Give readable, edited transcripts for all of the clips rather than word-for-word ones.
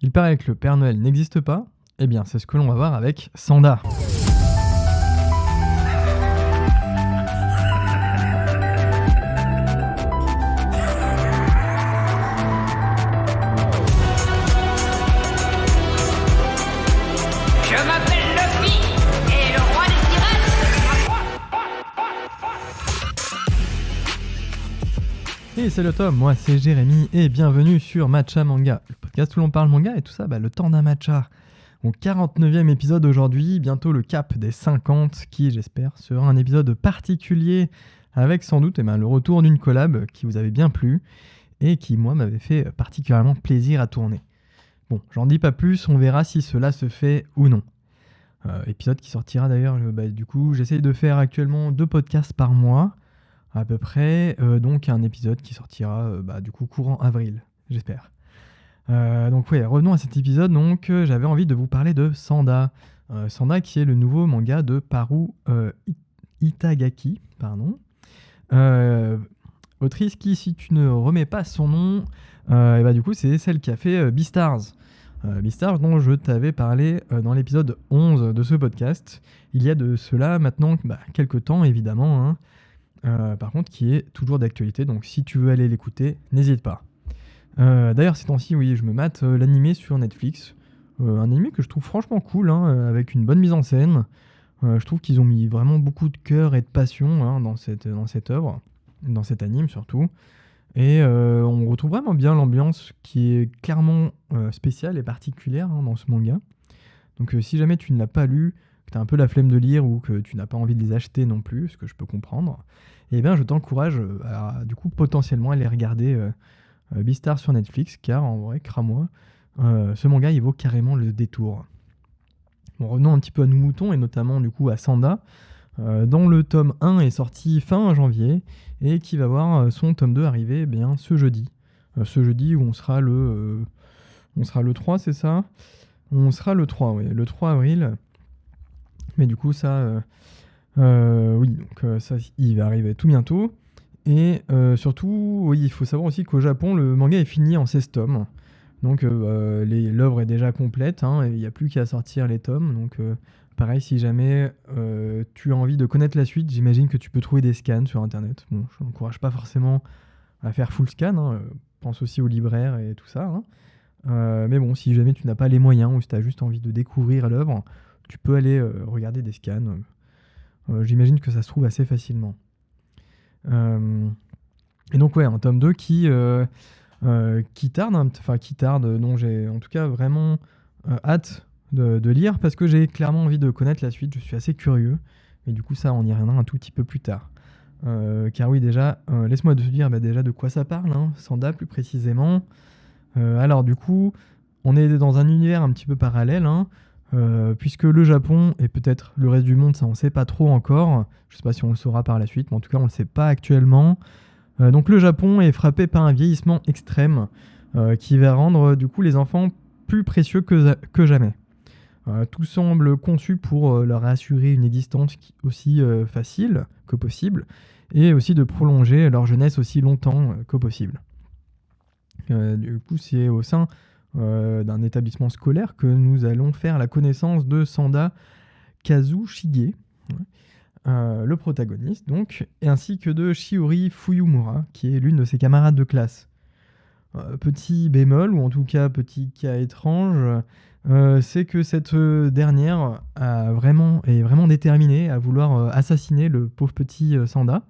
Il paraît que le Père Noël n'existe pas. Eh bien, c'est ce que l'on va voir avec Sanda. Je m'appelle Luffy et le roi des pirates. Et salut Tom, moi c'est Jérémy et bienvenue sur Matcha Manga, le podcast où l'on parle manga et tout ça, le temps d'un matcha. Au 49e épisode aujourd'hui, bientôt le cap des 50 qui j'espère sera un épisode particulier avec sans doute le retour d'une collab qui vous avait bien plu et qui moi m'avait fait particulièrement plaisir à tourner. Bon, j'en dis pas plus, on verra si cela se fait ou non. Épisode qui sortira d'ailleurs, du coup j'essaye de faire actuellement 2 podcasts par mois à peu près, donc un épisode qui sortira du coup courant avril, j'espère. Donc ouais, revenons à cet épisode, donc j'avais envie de vous parler de Sanda. Sanda qui est le nouveau manga de Paru Itagaki, autrice qui, si tu ne remets pas son nom, du coup c'est celle qui a fait Beastars. Beastars dont je t'avais parlé dans l'épisode 11 de ce podcast, il y a de cela maintenant quelques temps évidemment, par contre qui est toujours d'actualité, donc si tu veux aller l'écouter, n'hésite pas. D'ailleurs ces temps-ci, oui, je me mate l'animé sur Netflix, un animé que je trouve franchement cool, avec une bonne mise en scène. Je trouve qu'ils ont mis vraiment beaucoup de cœur et de passion dans cette œuvre, dans cet anime surtout. Et on retrouve vraiment bien l'ambiance qui est clairement spéciale et particulière dans ce manga. Donc si jamais tu ne l'as pas lu, que tu as un peu la flemme de lire ou que tu n'as pas envie de les acheter non plus, ce que je peux comprendre, eh bien je t'encourage à du coup potentiellement aller regarder Beastars sur Netflix, car en vrai, crame-moi, ce manga il vaut carrément le détour. Bon, revenons un petit peu à nos moutons et notamment du coup à Sanda, dont le tome 1 est sorti fin janvier et qui va voir son tome 2 arriver ce jeudi. Ce jeudi où on sera le 3, c'est ça ? On sera le 3, oui, le 3 avril. Mais du coup, ça, ça, il va arriver tout bientôt. Et surtout, oui, il faut savoir aussi qu'au Japon, le manga est fini en 16 tomes. Donc l'œuvre est déjà complète, il n'y a plus qu'à sortir les tomes. Donc pareil, si jamais tu as envie de connaître la suite, j'imagine que tu peux trouver des scans sur internet. Bon, je n'encourage pas forcément à faire full scan, pense aussi aux libraires et tout ça. Mais bon, si jamais tu n'as pas les moyens ou si tu as juste envie de découvrir l'œuvre, tu peux aller regarder des scans. J'imagine que ça se trouve assez facilement. Et donc ouais, un tome 2 qui tarde, dont j'ai en tout cas vraiment hâte de lire parce que j'ai clairement envie de connaître la suite, je suis assez curieux, et du coup ça on y reviendra un tout petit peu plus tard. Car oui déjà, laisse-moi te dire déjà de quoi ça parle, Sanda plus précisément. Alors du coup, on est dans un univers un petit peu parallèle, puisque le Japon et peut-être le reste du monde, ça on sait pas trop encore, je sais pas si on le saura par la suite, mais en tout cas on le sait pas actuellement. Donc le Japon est frappé par un vieillissement extrême qui va rendre du coup les enfants plus précieux que jamais. Tout semble conçu pour leur assurer une existence aussi facile que possible et aussi de prolonger leur jeunesse aussi longtemps que possible. Du coup c'est au sein d'un établissement scolaire que nous allons faire la connaissance de Sanda Kazushige, le protagoniste donc, ainsi que de Shiori Fuyumura, qui est l'une de ses camarades de classe. Petit bémol, ou en tout cas petit cas étrange, c'est que cette dernière est vraiment déterminée à vouloir assassiner le pauvre petit Sanda,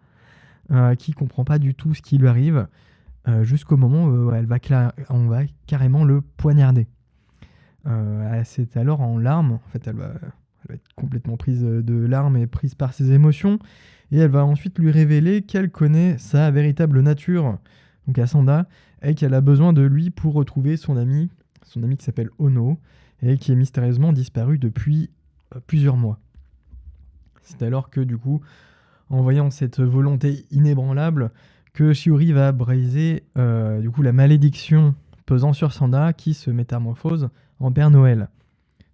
qui comprend pas du tout ce qui lui arrive, jusqu'au moment où on va carrément le poignarder. C'est alors en larmes, en fait elle va être complètement prise de larmes et prise par ses émotions, et elle va ensuite lui révéler qu'elle connaît sa véritable nature, donc à Sanda, et qu'elle a besoin de lui pour retrouver son ami qui s'appelle Ono, et qui est mystérieusement disparu depuis plusieurs mois. C'est alors que du coup, en voyant cette volonté inébranlable, que Shiori va briser du coup la malédiction pesant sur Sanda qui se métamorphose en Père Noël.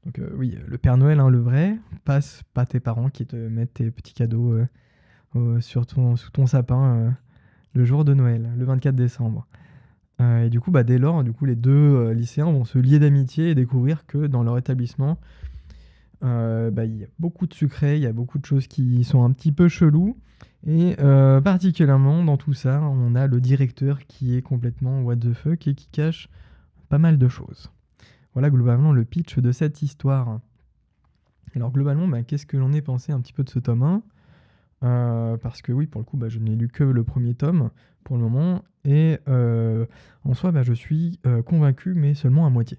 Donc oui, le Père Noël, le vrai, pas tes parents qui te mettent tes petits cadeaux sous ton sapin le jour de Noël, le 24 décembre. Et du coup, bah, dès lors, du coup, les deux lycéens vont se lier d'amitié et découvrir que dans leur établissement, bah, il y a beaucoup de secrets, il y a beaucoup de choses qui sont un petit peu cheloues. Et particulièrement dans tout ça, on a le directeur qui est complètement what the fuck et qui cache pas mal de choses. Voilà globalement le pitch de cette histoire. Alors globalement, bah, qu'est-ce que j'en ai pensé un petit peu de ce tome 1 ? Parce que oui, pour le coup, bah, je n'ai lu que le premier tome pour le moment. Et en soi, bah, je suis convaincu, mais seulement à moitié.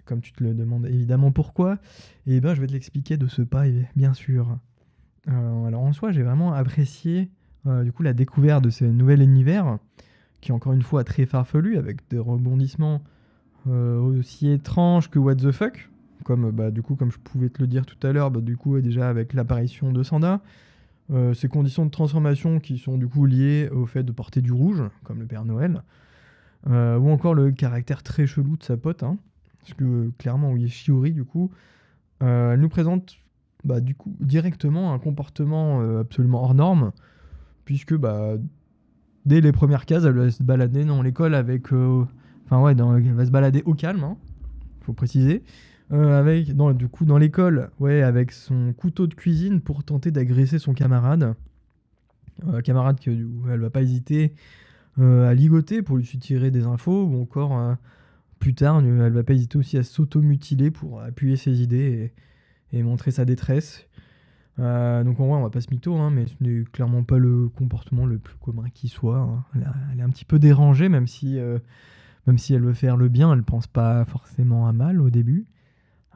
Comme tu te le demandes évidemment pourquoi, et ben, je vais te l'expliquer de ce pas, bien sûr. Alors en soi, j'ai vraiment apprécié du coup la découverte de ce nouvel univers, qui est encore une fois très farfelu, avec des rebondissements aussi étranges que what the fuck, comme bah, du coup comme je pouvais te le dire tout à l'heure, bah, du coup déjà avec l'apparition de Sanda, ces conditions de transformation qui sont du coup liées au fait de porter du rouge, comme le Père Noël, ou encore le caractère très chelou de sa pote, hein, parce que clairement oui, Shiori du coup, elle nous présente bah, du coup directement un comportement absolument hors norme, puisque bah, dès les premières cases, elle va se balader dans l'école avec, enfin ouais, elle va se balader au calme, hein, faut préciser. Avec, du coup, dans l'école, ouais, avec son couteau de cuisine pour tenter d'agresser son camarade. Camarade que du coup, elle va pas hésiter à ligoter pour lui tirer des infos, ou encore plus tard, elle va pas hésiter aussi à s'automutiler pour appuyer ses idées et montrer sa détresse. Donc en vrai, on va pas se mytho, hein, mais ce n'est clairement pas le comportement le plus commun qui soit, hein. Elle est un petit peu dérangée, même si elle veut faire le bien, elle pense pas forcément à mal au début.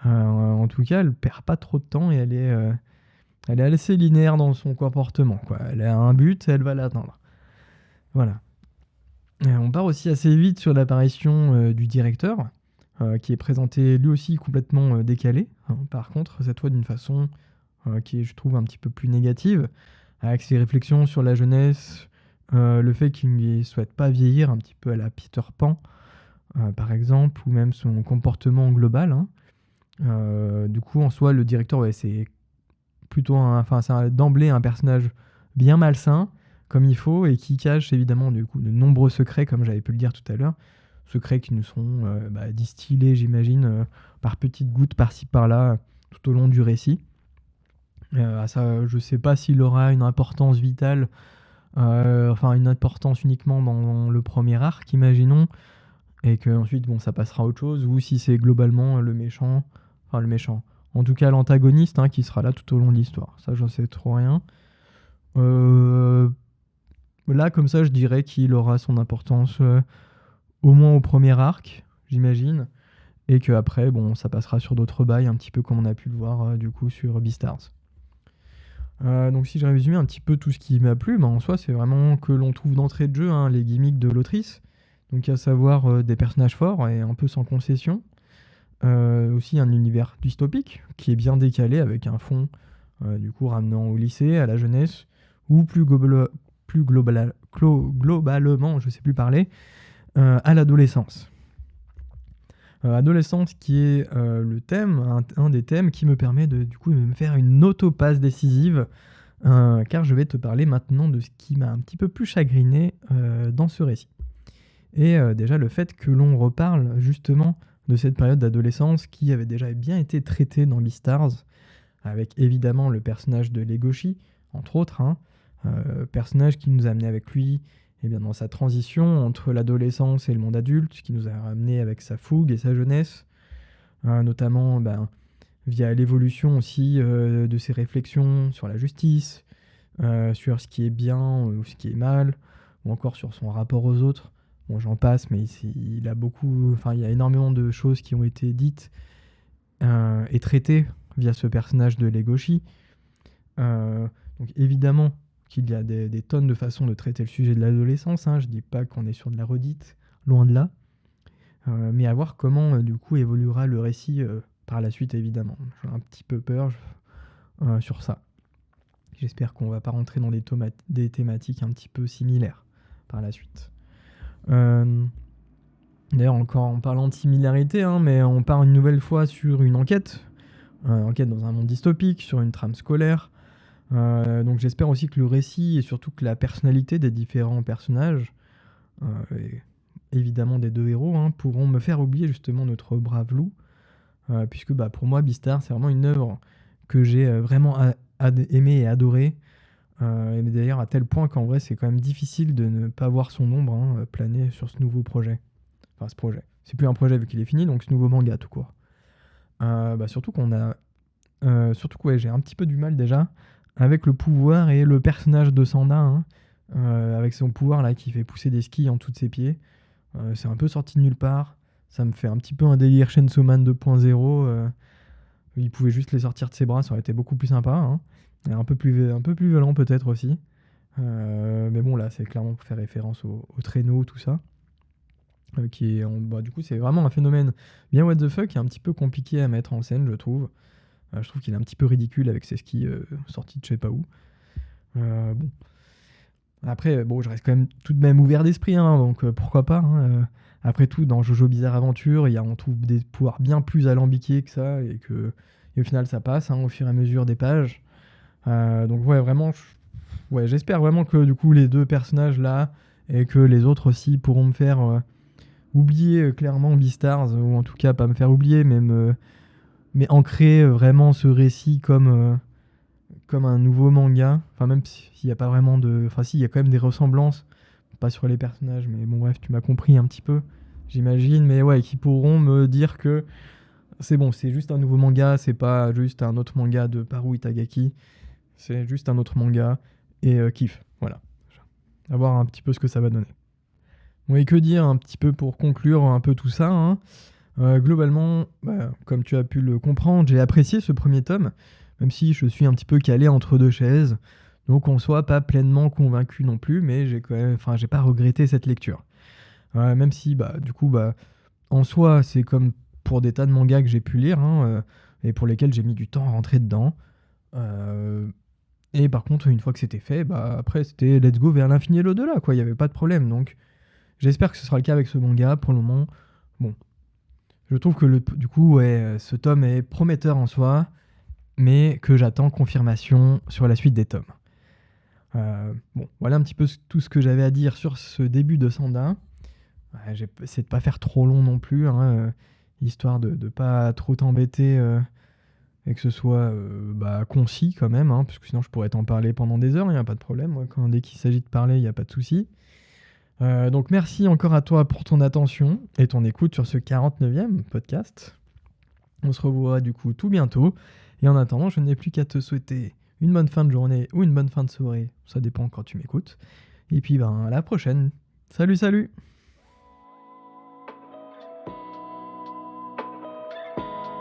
En tout cas, elle perd pas trop de temps et elle est assez linéaire dans son comportement, quoi. Elle a un but, elle va l'atteindre. Voilà. On part aussi assez vite sur l'apparition du directeur, qui est présenté lui aussi complètement décalé, hein. Par contre, cette fois d'une façon qui est, je trouve, un petit peu plus négative, avec ses réflexions sur la jeunesse, le fait qu'il ne souhaite pas vieillir, un petit peu à la Peter Pan, par exemple, ou même son comportement global, hein. Du coup, en soi, le directeur, ouais, c'est plutôt c'est d'emblée un personnage bien malsain, comme il faut, et qui cache évidemment du coup de nombreux secrets, comme j'avais pu le dire tout à l'heure, secrets qui nous seront distillés, j'imagine, par petites gouttes par-ci par-là, tout au long du récit. Ça, je sais pas s'il aura une importance vitale, une importance uniquement dans le premier arc, imaginons, et que ensuite bon, ça passera à autre chose, ou si c'est globalement le méchant, en tout cas l'antagoniste, hein, qui sera là tout au long de l'histoire. Ça, j'en sais trop rien. Là, comme ça, je dirais qu'il aura son importance au moins au premier arc, j'imagine, et qu'après, bon, ça passera sur d'autres bails, un petit peu comme on a pu le voir du coup sur Beastars. Donc si je résumais un petit peu tout ce qui m'a plu, en soi, c'est vraiment que l'on trouve d'entrée de jeu, hein, les gimmicks de l'autrice, donc à savoir des personnages forts et un peu sans concession. Aussi un univers dystopique qui est bien décalé avec un fond du coup ramenant au lycée, à la jeunesse, ou globalement, je sais plus parler, à l'adolescence. Adolescence qui est le thème, un des thèmes qui me permet de me faire une autopasse décisive, car je vais te parler maintenant de ce qui m'a un petit peu plus chagriné dans ce récit. Et déjà le fait que l'on reparle justement de cette période d'adolescence qui avait déjà bien été traitée dans Beastars, avec évidemment le personnage de Legoshi, entre autres, hein, personnage qui nous a amené avec lui dans sa transition entre l'adolescence et le monde adulte, qui nous a amené avec sa fougue et sa jeunesse, notamment via l'évolution aussi de ses réflexions sur la justice, sur ce qui est bien ou ce qui est mal, ou encore sur son rapport aux autres. Bon, j'en passe, mais il y a énormément de choses qui ont été dites et traitées via ce personnage de Legoshi. Donc évidemment qu'il y a des tonnes de façons de traiter le sujet de l'adolescence, hein. Je dis pas qu'on est sur de la redite, loin de là. Mais à voir comment du coup évoluera le récit par la suite, évidemment. J'ai un petit peu peur sur ça. J'espère qu'on va pas rentrer dans des thématiques un petit peu similaires par la suite. D'ailleurs, encore en parlant de similarité, hein, mais on part une nouvelle fois sur une enquête dans un monde dystopique, sur une trame scolaire. Donc j'espère aussi que le récit et surtout que la personnalité des différents personnages évidemment des deux héros, hein, pourront me faire oublier justement notre brave loup, puisque pour moi Beastars c'est vraiment une œuvre que j'ai vraiment aimée et adorée, et d'ailleurs à tel point qu'en vrai c'est quand même difficile de ne pas voir son ombre planer sur ce nouveau projet. Enfin ce projet, c'est plus un projet vu qu'il est fini, donc ce nouveau manga tout court. Surtout qu'on a... surtout que ouais, j'ai un petit peu du mal déjà avec le pouvoir et le personnage de Sanda, hein, avec son pouvoir là qui fait pousser des skis en dessous de ses pieds. C'est un peu sorti de nulle part. Ça me fait un petit peu un délire Chainsaw Man 2.0. Il pouvait juste les sortir de ses bras, ça aurait été beaucoup plus sympa, hein. Et un peu plus violent peut-être aussi. Mais bon là c'est clairement pour faire référence au traîneau, tout ça. Qui est du coup c'est vraiment un phénomène bien what the fuck, qui est un petit peu compliqué à mettre en scène, je trouve. Je trouve qu'il est un petit peu ridicule avec ses skis sortis de je sais pas où. Bon. Après, je reste quand même tout de même ouvert d'esprit, hein, donc pourquoi pas. Hein. Après tout, dans Jojo Bizarre Adventure, on trouve des pouvoirs bien plus alambiqués que ça, et au final ça passe au fur et à mesure des pages. Donc ouais, vraiment, j'espère vraiment que du coup les deux personnages là, et que les autres aussi pourront me faire oublier clairement Beastars, ou en tout cas pas me faire oublier, mais ancrer vraiment ce récit comme un nouveau manga. Enfin, même s'il n'y a pas vraiment de... Enfin, si, il y a quand même des ressemblances. Pas sur les personnages, mais bon, bref, tu m'as compris un petit peu, j'imagine. Mais ouais, qui pourront me dire que c'est bon, c'est juste un nouveau manga, c'est pas juste un autre manga de Paru Itagaki. C'est juste un autre manga et kiff. Voilà. À voir un petit peu ce que ça va donner. Bon, et que dire un petit peu pour conclure un peu tout ça, hein. Globalement, comme tu as pu le comprendre, j'ai apprécié ce premier tome, même si je suis un petit peu calé entre deux chaises, donc en soi pas pleinement convaincu non plus, mais j'ai pas regretté cette lecture. Même si du coup en soi c'est comme pour des tas de mangas que j'ai pu lire, hein, et pour lesquels j'ai mis du temps à rentrer dedans. Et par contre une fois que c'était fait, après c'était let's go vers l'infini et l'au-delà, quoi. Il n'y avait pas de problème, donc j'espère que ce sera le cas avec ce manga. Pour le moment, bon, je trouve que du coup ce tome est prometteur en soi, mais que j'attends confirmation sur la suite des tomes. Voilà un petit peu tout ce que j'avais à dire sur ce début de Sanda. J'ai essayé de pas faire trop long non plus, hein, histoire de pas trop t'embêter, et que ce soit concis quand même, hein, parce que sinon je pourrais t'en parler pendant des heures, il n'y a pas de problème. Moi, dès qu'il s'agit de parler, il n'y a pas de souci. Donc merci encore à toi pour ton attention et ton écoute sur ce 49e podcast. On se revoit du coup tout bientôt. Et en attendant, je n'ai plus qu'à te souhaiter une bonne fin de journée ou une bonne fin de soirée. Ça dépend quand tu m'écoutes. Et puis à la prochaine. Salut, salut!